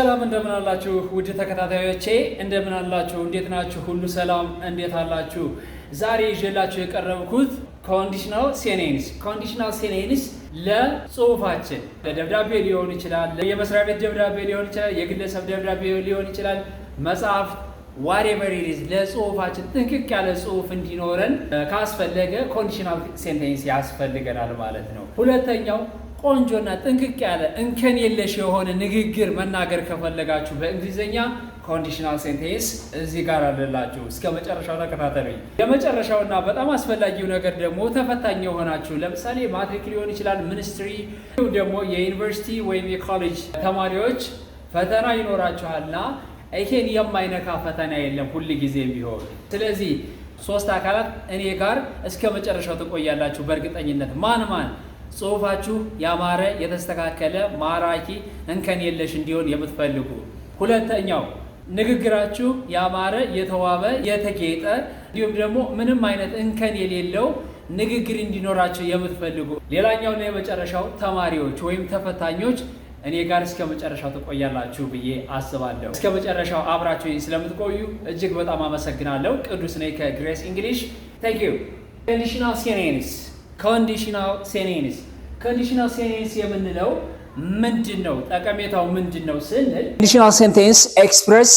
ሰላም እንደምን አላችሁ ውድ ተከታታዮቼ እንደምን አላችሁ እንዴት ናችሁ ሁሉ ሰላም እንዴት አላችሁ ዛሬ ይዤላችሁ የቀረብኩት ኮንዲሽናል ሴኔንስ ለጽሁፋችን ለደብዳቤ ሊሆን ይችላል የመስሪያ ቤት ደብዳቤ ሊሆን ይችላል የግለሰብ ደብዳቤ ሊሆን ይችላል መጽሐፍ whatever it is ለጽሁፋችን ጥንቅቅ ያለ ጽሁፍ እንዲኖረን ካስፈለገ ኮንዲሽናል ሴንቴንስ ያስፈልገናል ማለት ነው ሁለተኛው ቆንጆና ጥንቅቅ ያለ እንከን የለሽ የሆነ ንግግር መናገር ከፈለጋችሁ በእንግሊዘኛ ኮንዲሽናል ሴንቴንስ እዚህ ጋር አለላችሁ እስከ መጨረሻው ተከታተሉኝ የመጨረሻውና በጣም አስፈላጊው ነገር ደግሞ ተፈታኝ የሆናችሁ ለምሳሌ ማትሪክ ሊሆን ይችላል ሚኒስትሪ ደግሞ የዩኒቨርሲቲ ወይም የኮሌጅ ተማሪዎች ፈተና ይኖራችኋልና ይሄን የማይነካ ፈተና የለም ሁሉ ጊዜም ቢሆን ስለዚህ ሶስት አካላት እኔ ጋር እስከ መጨረሻው ተቆያላችሁ በእርግጠኝነት ማን ጽሁፋችሁ ያማረ የተስተካከለ ማራኪ እንከን የለሽ እንዲሆን የምትፈልጉ ሁለተኛው ንግግራችሁ ያማረ የተዋበ የተጌጠ እንዲሁም ደግሞ ምንም አይነት እንከን የሌለው ንግግር እንዲኖራችሁ የምትፈልጉ ሌላኛው ነው የመጨረሻው ተማሪዎች ወይም ተፈታኞች እኔ ጋር እስከ መጨረሻው ተቆያላችሁ ብዬ አስባለሁ እስከ መጨረሻው አብራችሁ ስለምትቆዩ እጅግ በጣም አመሰግናለሁ ቅዱስ ነኝ ከግሬስ እንግሊሽ thank you ኮንዲሽናል ሴኔንስ የምንለው ምንድነው ጠቀሜታው ምንድነው ስንል ኮንዲሽናል ሴንቴንስ ኤክስፕረስ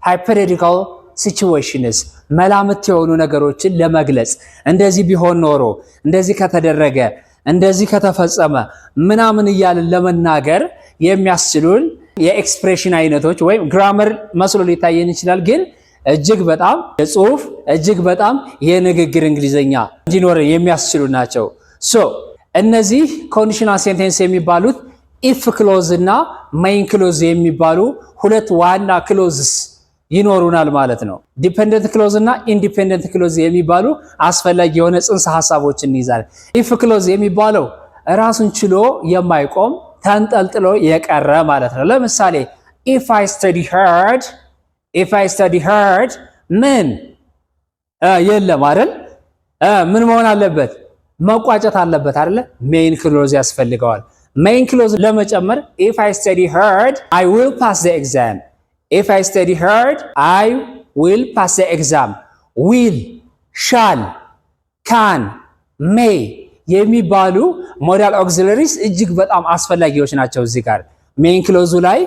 ሃይፖቴቲካል ሲቹዌሽንስ መላምት የሆኑ ነገሮችን ለመግለጽ እንደዚህ ቢሆን ኖሮ እንደዚህ ከተደረገ እንደዚህ ከተፈጸመ ምናምን እያልን ለመናገር የሚያስችሉን የኤክስፕሬሽን አይነቶች ወይም ግራመር መስሎ ሊታየን ይችላል ግን እጅግ በጣም የጽሁፍ እጅግ በጣም የንግግር እንግሊዘኛ እንዲኖር የሚያስችሉ ናቸው እነዚህ ኮንዲሽናል ሴንቴንስ የሚባሉት ኢፍ ክሎዝ እና ሜይን ክሎዝ የሚባሉ ሁለት ዋና ክሎዝስ ይኖሩናል ማለት ነው ዲፔንደንት ክሎዝ እና ኢንዲፔንደንት ክሎዝ የሚባሉ አስፈላጊ የሆነ ጽንሰ ሐሳቦችን ይይዛል ኢፍ ክሎዝ የሚባለው ራሱን ችሎ የማይቆም ተንጠልጥሎ የቀረ ማለት ነው ለምሳሌ if I study hard ምን የለም አይደል ምን መሆን አለበት መቋጨት አለበት አይደል ሜይን ክሎዝ ያስፈልገዋል ሜይን ክሎዝ ለመጨመር if I study hard I will pass the exam if I study hard I will pass the exam will shall can may የሚባሉ ሞዳል ኦክሲለሪስ እጅግ በጣም አስፈላጊዎች ናቸው እዚህ ጋር ሜይን ክሎዙ ላይ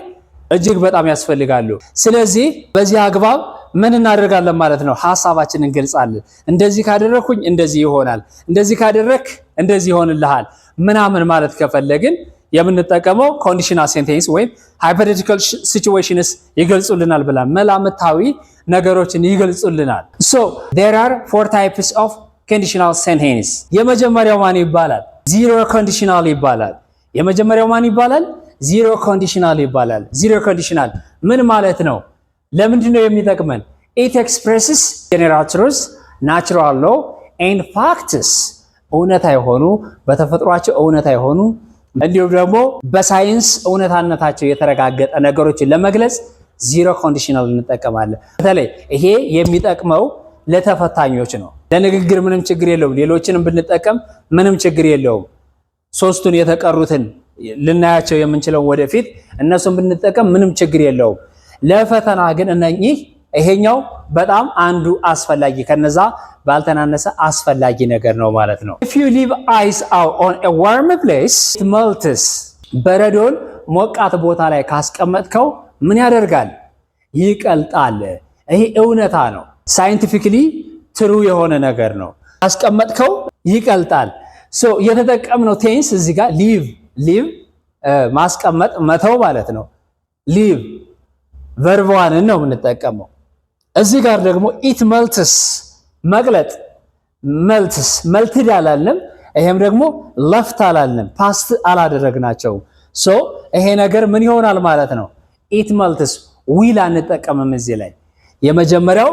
እጅግ በጣም ያስፈልጋሉ ስለዚህ በዚህ አግባብ ምን እናደርጋለን ማለት ነው ሐሳባችንን እንገልጻለን እንደዚህ ካደረኩኝ እንደዚህ ይሆናል እንደዚህ ካደረክ እንደዚህ ይሆንልሃል ምናምን ማለት ከፈለግን የምንጠቀመው ኮንዲሽናል ሴንቴንስ ወይም ሃይፖቴቲካል ሲቹዌሽንስ ይገልጹልናል ብለን መላምታዊ ነገሮችን ይገልጹልናል so there are four types of conditional sentence የመጀመሪያው ማን ይባላል ዚሮ ኮንዲሽናል ይባላል የመጀመሪያው ማን ይባላል ዚሮ ኮንዲሽናል ይባላል ዚሮ ኮንዲሽናል ምን ማለት ነው ለምንድነው የሚጠቅመን it expresses general truths natural law and facts እውነታ የሆኑ በተፈጥሯቸው እውነታ የሆኑ እንዲሁም ደግሞ በሳይንስ እውነታነታቸው የተረጋገጠ ነገሮችን ለመግለጽ ዚሮ ኮንዲሽናል እንጠቀማለን በተለይ ይሄ የሚጠቅመው ለተፈታኞች ነው ለንግግር ምንም ችግር የለውም ሌሎችንም ብንጠቀም ምንም ችግር የለውም ሶስቱን የተቀሩትን ልናያቸው የምንችለው ወደፊት እነሱን ብንጠቀም ምንም ችግር የለውም ለፈተና ግን እነኚህ ይሄኛው በጣም አንዱ አስፈላጊ ከነዛ ባልተናነሰ አስፈላጊ ነገር ነው ማለት ነው if you leave ice out on a warm place it melts በረዶን ሞቃት ቦታ ላይ ካስቀመጥከው ምን ያደርጋል ይቀልጣል ይሄ እውነታ ነው ሳይንቲፊካሊ ትሩ የሆነ ነገር ነው ካስቀመጥከው ይቀልጣል so የተጠቀምነው ቴንስ እዚህ ጋር leave ማስቀመጥ መተው ማለት ነው leave verb 1 ነው የምንጠቀመው እዚህ ጋር ደግሞ it melts መቅለጥ melted አላልንም ይሄም ደግሞ left አላልንም past አላደረግናቸው so ይሄ ነገር ምን ይሆናል ማለት ነው it melts will አንጠቀምም እዚህ ላይ የመጀመሪያው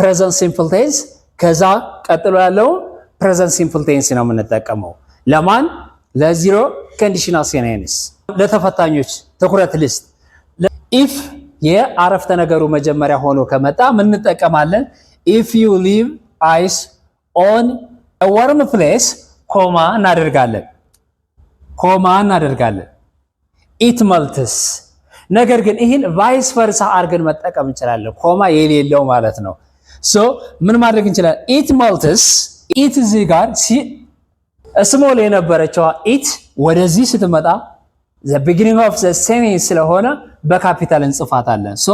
present simple tense ከዛ ቀጥሎ ያለው present simple tense ነው የምንጠቀመው ለማን ለዚሮ ኮንዲሽናል ሴንቴንስ ለተፈታኞች ትኩረት ልስጥ if የአረፍተ ነገሩ መጀመሪያ ሆኖ ከመጣ ምን እንጠቀማለን if you leave ice on a warm place ኮማ እናደርጋለን it melts ነገር ግን ይህን ቫይስ ቨርሳ አድርገን መጠቀም እንችላለን፣ ኮማ የሌለው ማለት ነው። ሶ ምን ማድረግ እንችላለን? ኢት መልትስ ኢት እዚህ ጋር ስሞል የነበረችዋ ኢት ወደዚህ ስትመጣ the beginning of the sentence ስለሆነ በካፒታል እንጽፋታለን። ሶ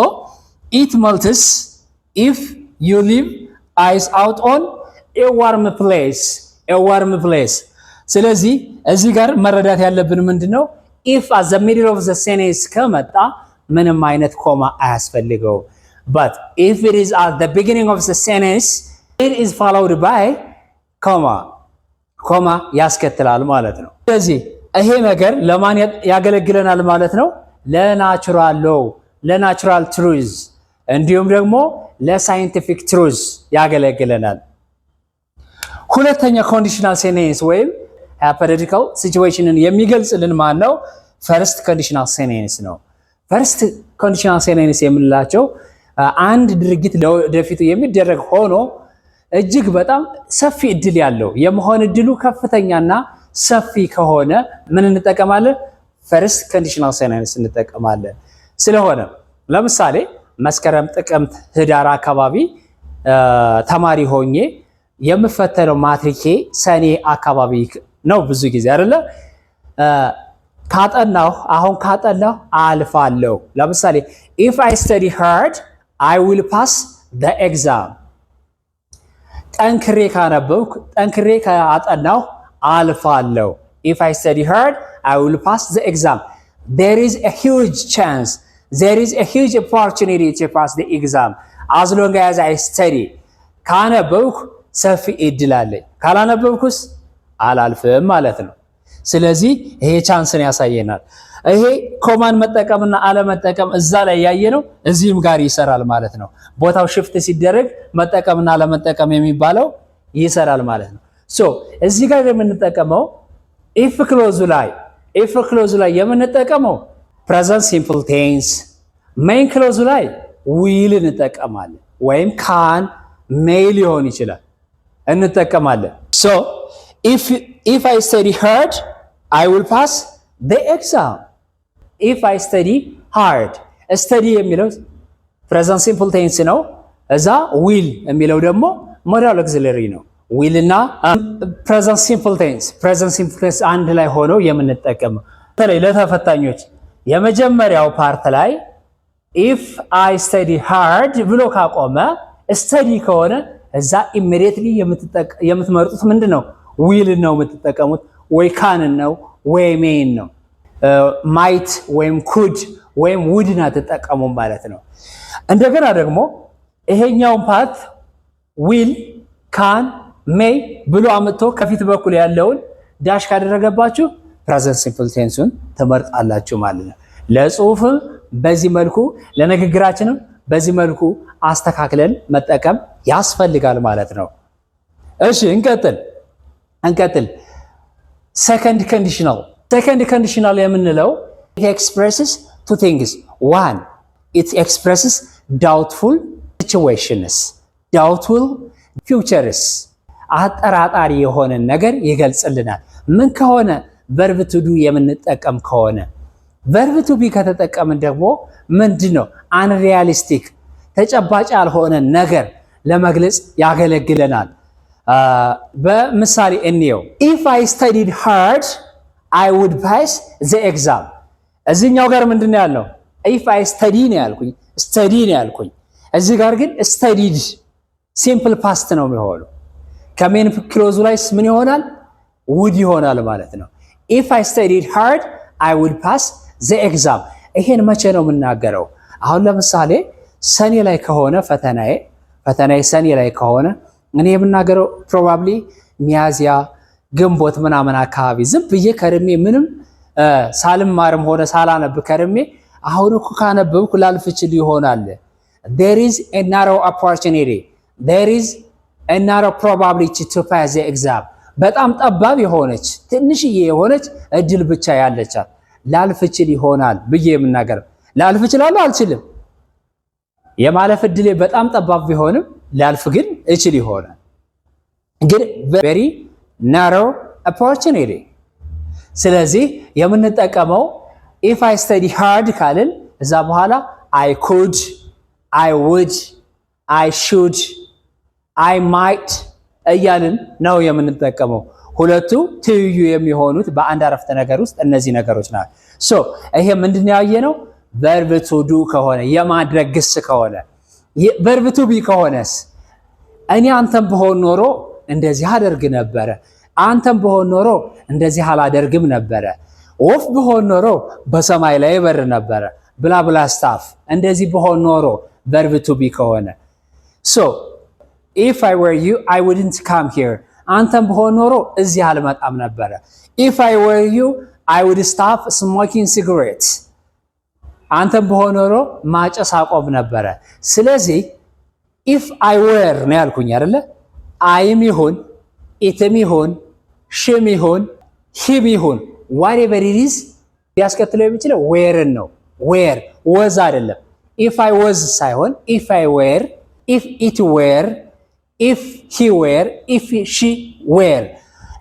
ኢት መልትስ if you leave ice out on a warm place ስለዚህ እዚህ ጋር መረዳት ያለብን ምንድነው? if at the middle of the sentence ከመጣ ምንም አይነት ኮማ አያስፈልገው። but if it is at the beginning of the sentence it is followed by ኮማ ያስከትላል ማለት ነው። ስለዚህ ይሄ ነገር ለማን ያገለግለናል ማለት ነው? ለናቹራል ሎው፣ ለናቹራል ትሩዝ እንዲሁም ደግሞ ለሳይንቲፊክ ትሩዝ ያገለግለናል። ሁለተኛ ኮንዲሽናል ሴንቴንስ ወይም ሃይፖቴቲካል ሲቹዌሽንን የሚገልጽልን ማን ነው? ፈርስት ኮንዲሽናል ሴንቴንስ ነው። ፈርስት ኮንዲሽናል ሴንቴንስ የምንላቸው አንድ ድርጊት ለወደፊቱ የሚደረግ ሆኖ እጅግ በጣም ሰፊ እድል ያለው የመሆን እድሉ ከፍተኛና ሰፊ ከሆነ ምን እንጠቀማለን? ፈርስት ኮንዲሽናል ሴንቴንስ እንጠቀማለን። ስለሆነ ለምሳሌ መስከረም፣ ጥቅምት፣ ህዳር አካባቢ ተማሪ ሆኜ የምፈተነው ማትሪኬ ሰኔ አካባቢ ነው ብዙ ጊዜ አይደለ? ካጠናሁ አልፋለሁ። ለምሳሌ if I study hard I will pass the exam ጠንክሬ ካጠናሁ አልፋለሁ። if I study hard I will pass the exam there is a huge chance, there is a huge opportunity to pass the exam as long as I study ካነበብኩ ሰፊ እድል አለኝ፣ ካላነበብኩስ አላልፍም ማለት ነው። ስለዚህ ይሄ ቻንስን ያሳየናል። ይሄ ኮማን መጠቀምና አለመጠቀም እዛ ላይ ያየነው እዚህም ጋር ይሰራል ማለት ነው። ቦታው ሽፍት ሲደረግ መጠቀምና አለመጠቀም የሚባለው ይሰራል ማለት ነው። ሶ እዚህ ጋር የምንጠቀመው ኢፍ ክሎዙ ላይ የምንጠቀመው ፕሬዘንት ሲምፕል ቴንስ፣ ሜይን ክሎዙ ላይ ዊል እንጠቀማለን ወይም ካን ሜይ ሊሆን ይችላል እንጠቀማለን። ሶ if I study hard I will pass the exam. if I study hard study የሚለው present simple tense ነው። እዛ will የሚለው ደግሞ modal auxiliary ነው። will እና present simple tense አንድ ላይ ሆነው የምንጠቀመው በተለይ ለተፈታኞች የመጀመሪያው ፓርት ላይ if I study hard ብሎ ካቆመ study ከሆነ እዛ immediately የምትመርጡት ምንድነው? will ነው የምትጠቀሙት፣ ወይ ካን ነው ወይ ሜን ነው። ማይት ወይም ኩድ ወይም ውድን አትጠቀሙ ማለት ነው። እንደገና ደግሞ ይሄኛውን ፓርት ዊል ካን ሜይ ብሎ አመጥቶ ከፊት በኩል ያለውን ዳሽ ካደረገባችሁ ፕሬዘንት ሲምፕል ቴንሱን ትመርጣላችሁ ማለት ነው። ለጽሁፍም በዚህ መልኩ ለንግግራችንም በዚህ መልኩ አስተካክለን መጠቀም ያስፈልጋል ማለት ነው። እሺ እንቀጥል። ሰከንድ ኮንዲሽናል የምንለው it expresses two things. one, it expresses doubtful situations, doubtful futures. አጠራጣሪ የሆነ ነገር ይገልጽልናል። ምን ከሆነ verb to do የምንጠቀም ከሆነ verb to be ከተጠቀምን ደግሞ ምንድነው? unrealistic ተጨባጭ ያልሆነ ነገር ለመግለጽ ያገለግለናል። በምሳሌ እንየው። if I studied hard I would pass the exam. እዚህኛው ጋር ምንድነው ያለው? if I study ነው ያልኩኝ። እዚህ ጋር ግን studied simple past ነው የሚሆነው። ከሜን ክሎዙ ላይ ምን ይሆናል? would ይሆናል ማለት ነው። if I studied hard I would pass the exam. ይሄን መቼ ነው የምናገረው? አሁን ለምሳሌ ሰኔ ላይ ከሆነ ፈተናዬ ሰኔ ላይ ከሆነ እኔ የምናገረው ፕሮባብሊ ሚያዚያ፣ ግንቦት ምናምን አካባቢ ዝም ብዬ ከርሜ ምንም ሳልማርም ሆነ ሳላነብ ከርሜ አሁን እኮ ካነበብኩ ላልፍ እችል ይሆናል። there is a narrow opportunity, there is a narrow probability to pass the exam. በጣም ጠባብ የሆነች ትንሽዬ የሆነች እድል ብቻ ያለቻት ላልፍ እችል ይሆናል ብዬ የምናገረው። ላልፍ እችላለሁ አልችልም? የማለፍ እድሌ በጣም ጠባብ ቢሆንም ላልፍ ግን እችል ይሆናል። ግን very narrow opportunity። ስለዚህ የምንጠቀመው if I study hard ካልን እዛ በኋላ I could, I would, I should, I might እያልን ነው የምንጠቀመው። ሁለቱ ትይዩ የሚሆኑት በአንድ አረፍተ ነገር ውስጥ እነዚህ ነገሮች ናቸው። ሶ ይሄ ምንድነው ያየነው? verb to do ከሆነ የማድረግ ግስ ከሆነ verb to be ከሆነስ እኔ አንተም በሆን ኖሮ እንደዚህ አደርግ ነበረ፣ አንተም በሆን ኖሮ እንደዚህ አላደርግም ነበረ፣ ወፍ በሆን ኖሮ በሰማይ ላይ በር ነበረ ብላ ብላ ስታፍ እንደዚህ በሆን ኖሮ verb to be ከሆነ so if I were you I wouldn't come here አንተም በሆን ኖሮ እዚህ አልመጣም ነበረ if I were you I would stop smoking cigarettes አንተም በሆን ኖሮ ማጨስ አቆም ነበረ። ስለዚህ if I were ነው ያልኩኝ አይደለ? አይም ይሁን ኢትም ይሁን ሽም ይሁን ሂም ይሁን whatever it is ያስከትለው የሚችለው were ነው። were was አይደለም። if I was ሳይሆን if I were, if it were, if he were, if she were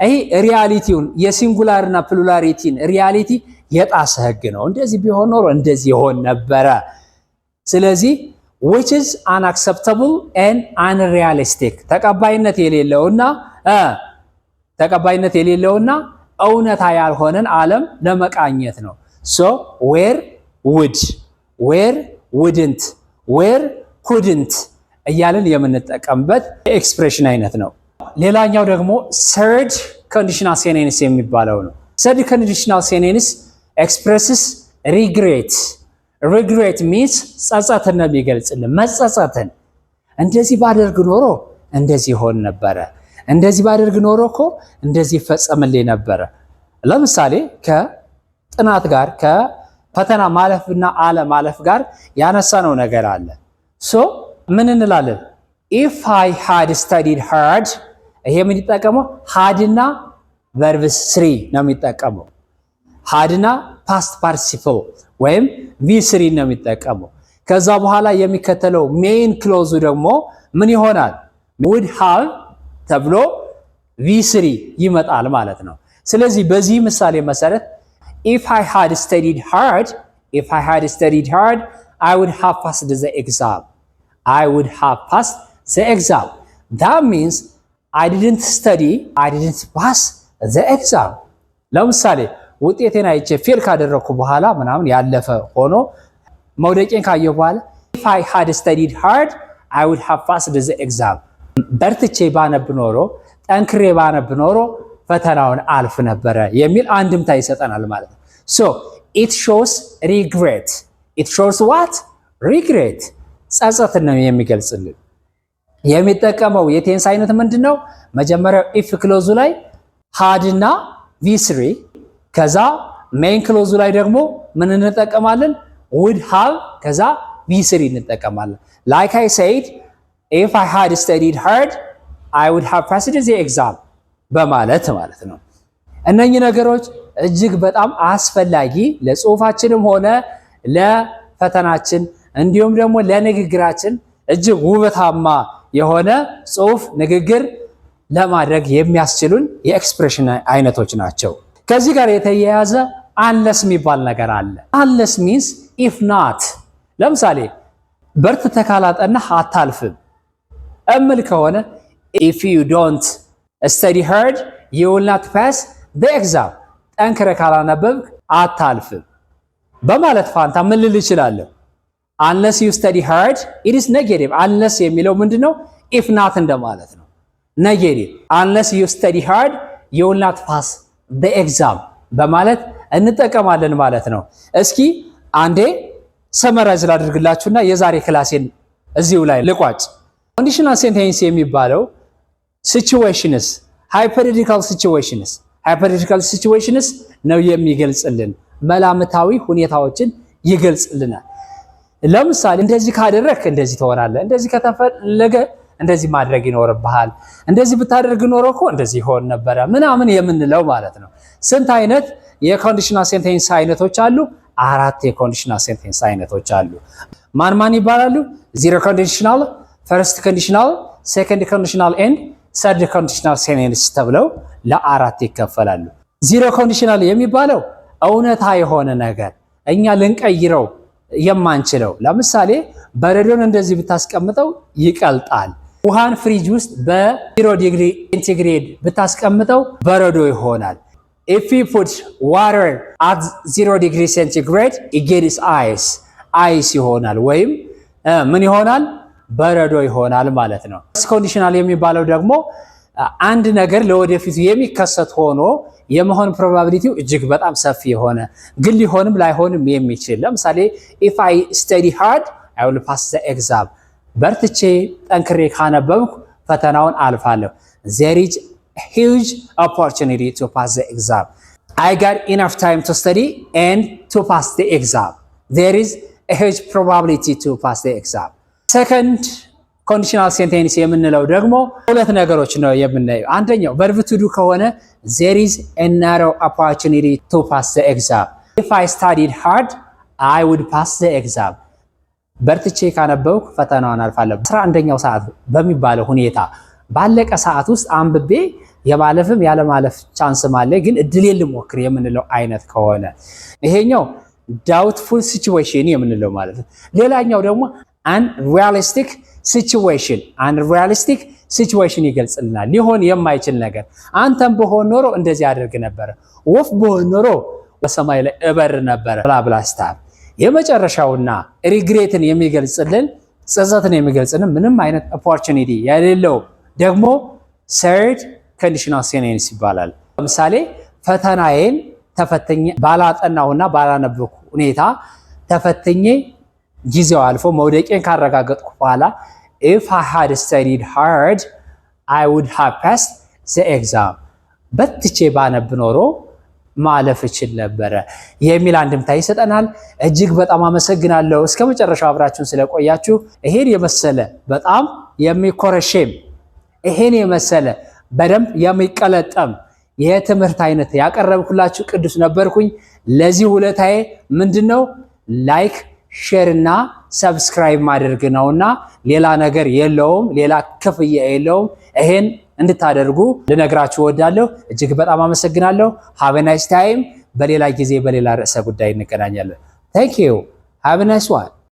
ይሄ ሪያሊቲውን የሲንጉላር እና ፕሉራሊቲን ሪያሊቲ የጣሰ ህግ ነው። እንደዚህ ቢሆን ኖሮ እንደዚህ ይሆን ነበረ። ስለዚህ which is unacceptable and unrealistic ተቀባይነት የሌለውና እውነታ ያልሆነን ዓለም ለመቃኘት ነው። so where would, where wouldn't, where couldn't እያልን የምንጠቀምበት ኤክስፕሬሽን አይነት ነው። ሌላኛው ደግሞ third conditional sentence የሚባለው ነው። third conditional sentence expresses regret. regret means ጸጸትን ነው የሚገልጽልን። መጸጸትን እንደዚህ ባደርግ ኖሮ እንደዚህ ሆን ነበረ፣ እንደዚህ ባደርግ ኖሮ እኮ እንደዚህ ይፈጸምልኝ ነበረ። ለምሳሌ ከጥናት ጋር ከፈተና ማለፍና አለማለፍ ጋር ያነሳነው ነገር አለ። ሶ ምን እንላለን? if I had studied hard ይሄ ምን ይጠቀመው? had እና verb 3 ነው የሚጠቀመው። had እና past participle ወይም v3 ነው የሚጠቀመው። ከዛ በኋላ የሚከተለው main clause ደግሞ ምን ይሆናል? would have ተብሎ v3 ይመጣል ማለት ነው። ስለዚህ በዚህ ምሳሌ መሰረት if I had studied hard, if I had studied hard, I would have passed the exam. I would have passed the exam. That means I didn't study, I didn't pass the exam. ለምሳሌ ውጤቴን አይቼ ፌል ካደረኩ በኋላ ምናምን ያለፈ ሆኖ መውደቄን ካየሁ በኋላ if I had studied hard, I would have passed the exam. በርትቼ ባነብ ኖሮ ጠንክሬ ባነብ ኖሮ ፈተናውን አልፍ ነበረ የሚል አንድምታ ይሰጠናል ማለት ነው። so it shows regret. it shows what? regret. ጸጸትን ነው የሚገልጽልን። የሚጠቀመው የቴንስ አይነት ምንድነው? መጀመሪያው if ክሎዙ ላይ had እና v3 ከዛ main ክሎዙ ላይ ደግሞ ምን እንጠቀማለን? would have ከዛ v3 እንጠቀማለን። like I said, if I had studied hard, I would have passed the exam በማለት ማለት ነው። እነኚህ ነገሮች እጅግ በጣም አስፈላጊ ለጽሁፋችንም ሆነ ለፈተናችን እንዲሁም ደግሞ ለንግግራችን እጅግ ውበታማ የሆነ ጽሁፍ ንግግር ለማድረግ የሚያስችሉን የኤክስፕሬሽን አይነቶች ናቸው። ከዚህ ጋር የተያያዘ unless የሚባል ነገር አለ። unless means if not። ለምሳሌ በርትተህ ካላጠናህ አታልፍም እምል ከሆነ if you don't study hard, you will not pass the exam. ጠንክረህ ካላነበብክ አታልፍም በማለት ፋንታ ምን ልል እችላለሁ? unless you study hard, it is negative. unless የሚለው ምንድነው? if not እንደማለት ነው። negative. unless you study hard, you will not pass the exam በማለት እንጠቀማለን ማለት ነው። እስኪ አንዴ ሰመራይዝ ላድርግላችሁና የዛሬ ክላሴን እዚሁ ላይ ልቋጭ። ኮንዲሽናል ሴንቴንስ የሚባለው situations, hypothetical situations ነው የሚገልጽልን። መላምታዊ ሁኔታዎችን ይገልጽልናል። ለምሳሌ እንደዚህ ካደረክ እንደዚህ ትሆናለህ፣ እንደዚህ ከተፈለገ እንደዚህ ማድረግ ይኖርብሃል፣ እንደዚህ ብታደርግ ኖሮ እኮ እንደዚህ ይሆን ነበረ ምናምን የምንለው ማለት ነው። ስንት አይነት የኮንዲሽናል ሴንቴንስ አይነቶች አሉ? 4 የኮንዲሽናል ሴንቴንስ አይነቶች አሉ። ማን ይባላሉ? ዚሮ ኮንዲሽናል፣ ፈርስት ኮንዲሽናል፣ ሴኮንድ ኮንዲሽናል ኤንድ ሰርድ ኮንዲሽናል ሴንቴንስ ተብለው ለ4 ይከፈላሉ። ዚሮ ኮንዲሽናል የሚባለው እውነታ የሆነ ነገር እኛ ልንቀይረው የማንችለው። ለምሳሌ በረዶን እንደዚህ ብታስቀምጠው ይቀልጣል። ውሃን ፍሪጅ ውስጥ በ0 ዲግሪ ሴንቲግሬድ ብታስቀምጠው በረዶ ይሆናል። if we put water at 0 degree centigrade it gets ice ይሆናል ወይም ምን ይሆናል? በረዶ ይሆናል ማለት ነው። ኮንዲሽናል የሚባለው ደግሞ አንድ ነገር ለወደፊቱ የሚከሰት ሆኖ የመሆን ፕሮባቢሊቲው እጅግ በጣም ሰፊ የሆነ ግን ሊሆንም ላይሆንም የሚችል። ለምሳሌ if I study hard I will pass the exam በርትቼ ጠንክሬ ካነበብኩ ፈተናውን አልፋለሁ። there is a huge opportunity to pass the exam. I got enough time to study and to pass the exam. There is a huge probability to pass the exam. Second conditional sentence የምንለው ደግሞ ሁለት ነገሮች ነው የምናየው። አንደኛው verb to do ከሆነ there is a narrow opportunity to pass the exam. If I studied hard I would pass the exam. በርትቼ ካነበብኩ ፈተናውን አልፋለሁ። 11ኛው ሰዓት በሚባለው ሁኔታ ባለቀ ሰዓት ውስጥ አንብቤ የማለፍም ያለ ማለፍ ቻንስ ማለ ግን እድሌን ልሞክር የምንለው አይነት ከሆነ ይሄኛው doubtful situation የምንለው ማለት ነው። ሌላኛው ደግሞ unrealistic situation ይገልጽልናል። ሊሆን የማይችል ነገር አንተም በሆን ኖሮ እንደዚህ አድርግ ነበር፣ ወፍ በሆን ኖሮ በሰማይ ላይ እበር ነበር ብላ ስታር። የመጨረሻውና ሪግሬትን የሚገልጽልን ጸጸትን የሚገልጽልን ምንም አይነት ኦፖርቹኒቲ የሌለው ደግሞ third conditional sentence ይባላል። ለምሳሌ ፈተናዬን ተፈተኜ ባላጠናውና ባላነበብኩ ሁኔታ ተፈተኜ ጊዜው አልፎ መውደቄን ካረጋገጥኩ በኋላ if I had studied hard I would have passed the exam በትቼ ባነብ ኖሮ ማለፍ እችል ነበር የሚል አንድምታ ይሰጠናል። እጅግ በጣም አመሰግናለሁ እስከ መጨረሻው አብራችሁን ስለቆያችሁ። ይሄን የመሰለ በጣም የሚኮረሽም ይሄን የመሰለ በደንብ የሚቀለጠም የትምህርት አይነት ያቀረብኩላችሁ ቅዱስ ነበርኩኝ። ለዚህ ውለታዬ ምንድነው? ላይክ ሼር እና ሰብስክራይብ ማድረግ ነውና ሌላ ነገር የለውም፣ ሌላ ክፍያ የለውም። ይሄን እንድታደርጉ ልነግራችሁ እወዳለሁ። እጅግ በጣም አመሰግናለሁ። ሃቭ ናይስ ታይም። በሌላ ጊዜ በሌላ ርዕሰ ጉዳይ እንገናኛለን። ታንክ ዩ ሃቭ ናይስ ዋን